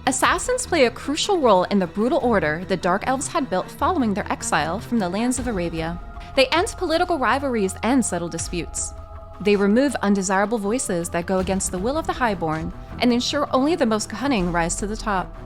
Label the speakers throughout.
Speaker 1: Assassins play a crucial role in the brutal order the Dark Elves had built following their exile from the lands of Arabia. They end political rivalries and settle disputes. They remove undesirable voices that go against the will of the Highborn and ensure only the most cunning rise to the top.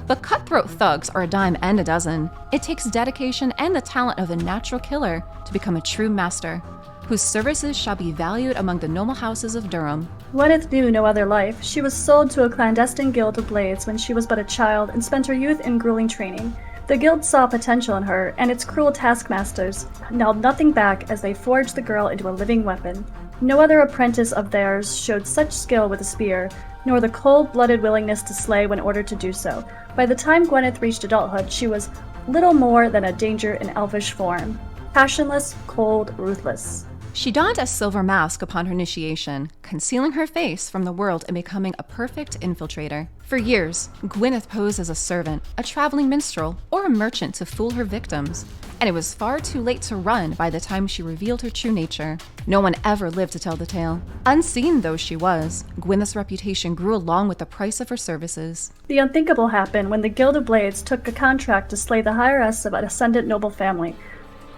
Speaker 1: But cutthroat thugs are a dime and a dozen. It takes dedication and the talent of a natural killer to become a true master, whose services shall be valued among the noble houses of Durham.
Speaker 2: Gwynneth knew no other life. She was sold to a clandestine guild of blades when she was but a child and spent her youth in grueling training. The guild saw potential in her, and its cruel taskmasters held nothing back as they forged the girl into a living weapon. No other apprentice of theirs showed such skill with a spear, nor the cold-blooded willingness to slay when ordered to do so. By the time Gwynneth reached adulthood, she was little more than a danger in elvish form. Passionless, cold, ruthless.
Speaker 1: She donned a silver mask upon her initiation, concealing her face from the world and becoming a perfect infiltrator. For years, Gwynneth posed as a servant, a traveling minstrel, or a merchant to fool her victims, and it was far too late to run by the time she revealed her true nature. No one ever lived to tell the tale. Unseen though she was, Gwynneth's reputation grew along with the price of her services.
Speaker 2: The unthinkable happened when the Guild of Blades took a contract to slay the heiress of an ascendant noble family.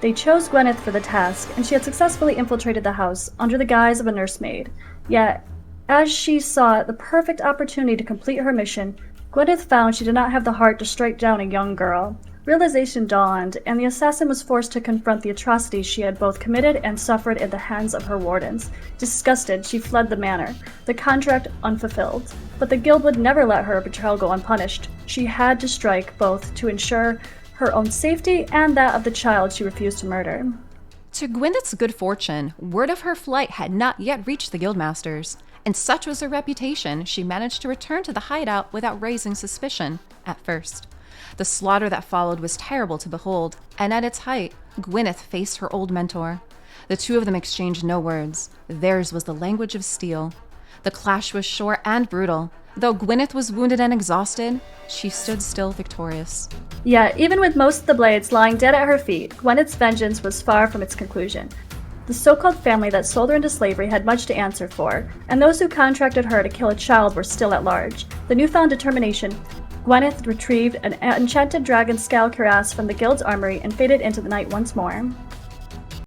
Speaker 2: They chose Gwynneth for the task, and she had successfully infiltrated the house under the guise of a nursemaid. Yet, as she saw the perfect opportunity to complete her mission, Gwynneth found she did not have the heart to strike down a young girl. Realization dawned, and the assassin was forced to confront the atrocities she had both committed and suffered at the hands of her wardens. Disgusted, she fled the manor, the contract unfulfilled. But the guild would never let her betrayal go unpunished. She had to strike both to ensure her own safety and that of the child she refused to murder.
Speaker 1: To Gwynneth's good fortune, word of her flight had not yet reached the guildmasters, and such was her reputation, she managed to return to the hideout without raising suspicion, at first. The slaughter that followed was terrible to behold, and at its height, Gwynneth faced her old mentor. The two of them exchanged no words. Theirs was the language of steel. The clash was short and brutal. Though Gwynneth was wounded and exhausted, she stood still victorious.
Speaker 2: Yet, even with most of the blades lying dead at her feet, Gwyneth's vengeance was far from its conclusion. The so-called family that sold her into slavery had much to answer for, and those who contracted her to kill a child were still at large. The newfound determination, Gwynneth retrieved an enchanted dragon scale cuirass from the guild's armory and faded into the night once more.